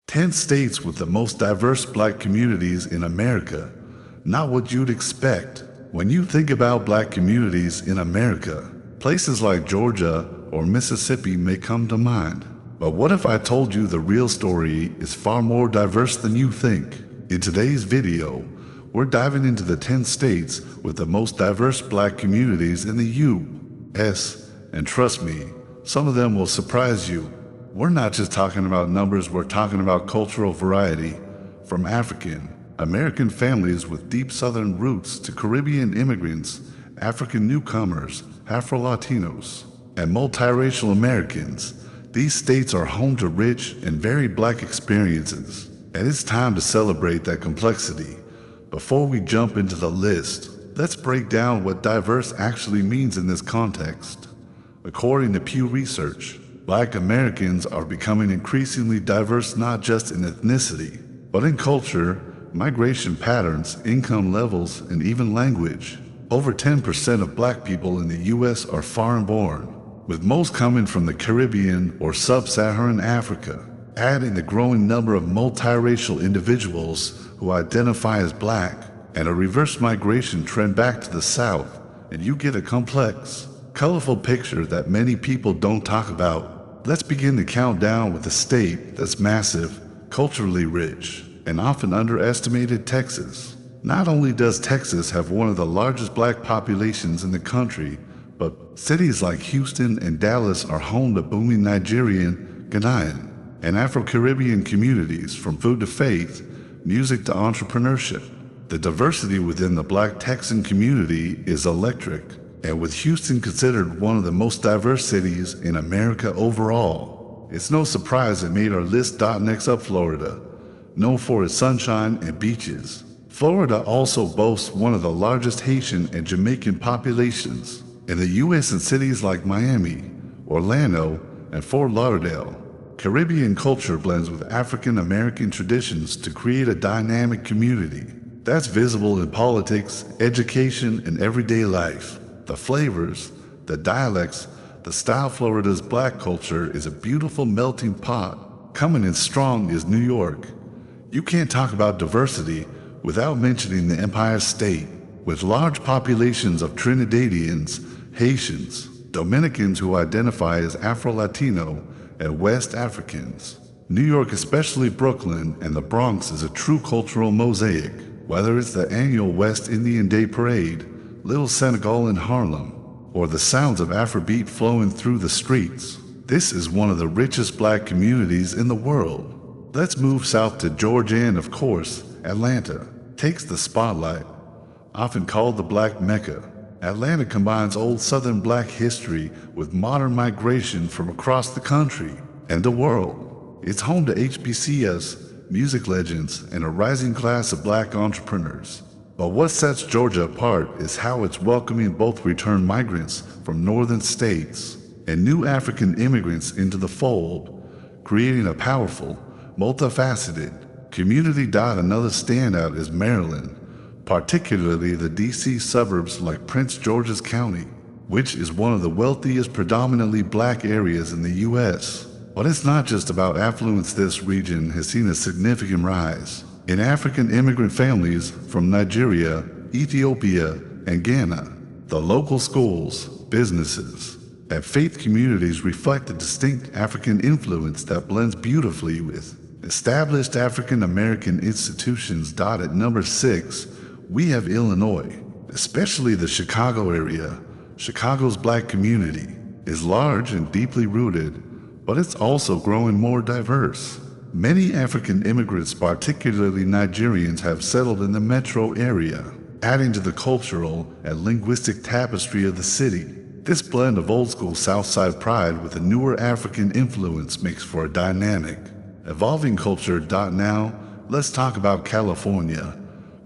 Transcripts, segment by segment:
10 states with the most diverse black communities in America. Not what you'd expect. When you think about black communities in America, places like Georgia or Mississippi may come to mind. But what if I told you the real story is far more diverse than you think? In today's video, we're diving into the 10 states with the most diverse black communities in the U.S. And trust me, some of them will surprise you. We're not just talking about numbers, we're talking about cultural variety, from African American families with deep Southern roots to Caribbean immigrants, African newcomers, Afro-Latinos, and multiracial Americans. These states are home to rich and varied black experiences, and it's time to celebrate that complexity. Before we jump into the list, let's break down what diverse actually means in this context. According to Pew Research, Black Americans are becoming increasingly diverse not just in ethnicity, but in culture, migration patterns, income levels, and even language. Over 10% of black people in the U.S. are foreign-born, with most coming from the Caribbean or sub-Saharan Africa. Add in the growing number of multiracial individuals who identify as black and a reverse migration trend back to the South, and you get a complex, colorful picture that many people don't talk about. Let's begin to count down with a state that's massive, culturally rich, and often underestimated: Texas. Not only does Texas have one of the largest black populations in the country, but cities like Houston and Dallas are home to booming Nigerian, Ghanaian, and Afro-Caribbean communities, from food to faith, music to entrepreneurship. The diversity within the black Texan community is electric, and with Houston considered one of the most diverse cities in America overall, it's no surprise it made our list. Next up, Florida. Known for its sunshine and beaches, Florida also boasts one of the largest Haitian and Jamaican populations in the U.S. in cities like Miami, Orlando, and Fort Lauderdale. Caribbean culture blends with African American traditions to create a dynamic community that's visible in politics, education, and everyday life. The flavors, the dialects, the style. Florida's black culture is a beautiful melting pot. Coming in strong is New York. You can't talk about diversity without mentioning the Empire State, with large populations of Trinidadians, Haitians, Dominicans who identify as Afro-Latino, and West Africans. New York, especially Brooklyn and the Bronx, is a true cultural mosaic. Whether it's the annual West Indian Day Parade, Little Senegal in Harlem, or the sounds of Afrobeat flowing through the streets, this is one of the richest black communities in the world. Let's move south to Georgia, and of course, Atlanta takes the spotlight. Often called the Black Mecca, Atlanta combines old Southern black history with modern migration from across the country and the world. It's home to HBCUs, music legends, and a rising class of black entrepreneurs. But what sets Georgia apart is how it's welcoming both return migrants from northern states and new African immigrants into the fold, creating a powerful, multifaceted community. Another standout is Maryland, particularly the D.C. suburbs like Prince George's County, which is one of the wealthiest predominantly black areas in the U.S. But it's not just about affluence. This region has seen a significant rise in African immigrant families from Nigeria, Ethiopia, and Ghana. The local schools, businesses, and faith communities reflect the distinct African influence that blends beautifully with established African American institutions. At number 6, we have Illinois, especially the Chicago area. Chicago's black community is large and deeply rooted, but it's also growing more diverse. Many African immigrants, particularly Nigerians, have settled in the metro area, adding to the cultural and linguistic tapestry of the city. This blend of old-school Southside pride with a newer African influence makes for a dynamic, evolving culture. Now, let's talk about California.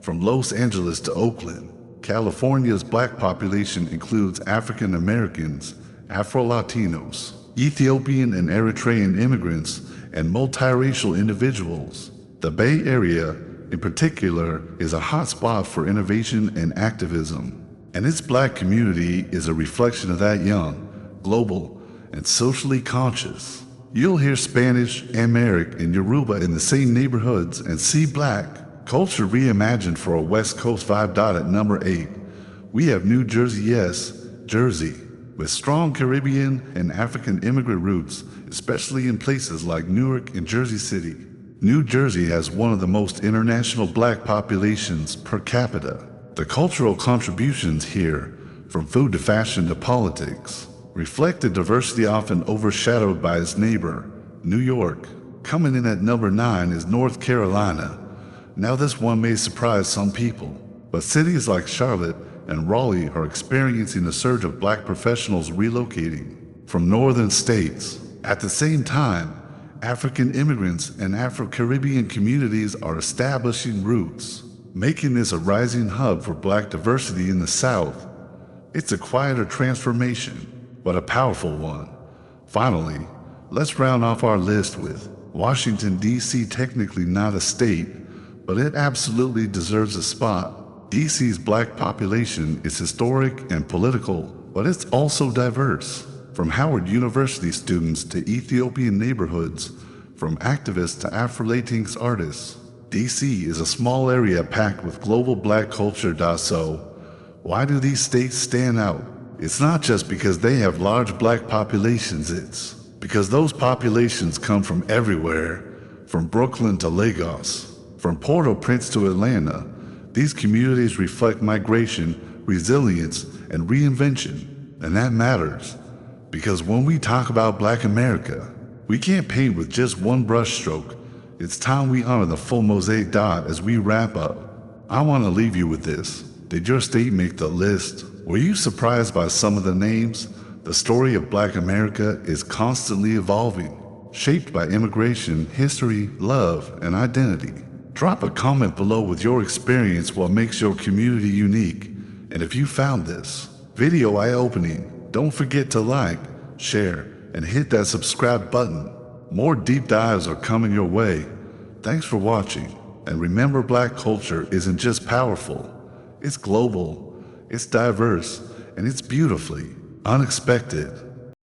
From Los Angeles to Oakland, California's black population includes African Americans, Afro-Latinos, Ethiopian and Eritrean immigrants, and multiracial individuals. The Bay Area, in particular, is a hotspot for innovation and activism, and its black community is a reflection of that: young, global, and socially conscious. You'll hear Spanish, Amharic, and Yoruba in the same neighborhoods and see Black culture reimagined for a West Coast vibe. At number 8, we have New Jersey, yes, Jersey, with strong Caribbean and African immigrant roots, especially in places like Newark and Jersey City. New Jersey has one of the most international Black populations per capita. The cultural contributions here, from food to fashion to politics, reflect a diversity often overshadowed by its neighbor, New York. Coming in at number 9 is North Carolina. Now this one may surprise some people, but cities like Charlotte and Raleigh are experiencing a surge of Black professionals relocating from northern states. At the same time, African immigrants and Afro-Caribbean communities are establishing roots, making this a rising hub for Black diversity in the South. It's a quieter transformation, but a powerful one. Finally, let's round off our list with Washington, D.C. Technically not a state, but it absolutely deserves a spot. D.C.'s Black population is historic and political, but it's also diverse. From Howard University students to Ethiopian neighborhoods, from activists to Afro-Latinos artists, D.C. is a small area packed with global Black culture. So, why do these states stand out? It's not just because they have large Black populations, it's because those populations come from everywhere, from Brooklyn to Lagos, from Port-au-Prince to Atlanta. These communities reflect migration, resilience, and reinvention, and that matters. Because when we talk about Black America, we can't paint with just one brushstroke. It's time we honor the full mosaic. As we wrap up, I want to leave you with this. Did your state make the list? Were you surprised by some of the names? The story of Black America is constantly evolving, shaped by immigration, history, love, and identity. Drop a comment below with your experience, what makes your community unique. And if you found this video eye-opening, don't forget to like, share, and hit that subscribe button. More deep dives are coming your way. Thanks for watching. And remember, Black culture isn't just powerful. It's global, it's diverse, and it's beautifully unexpected.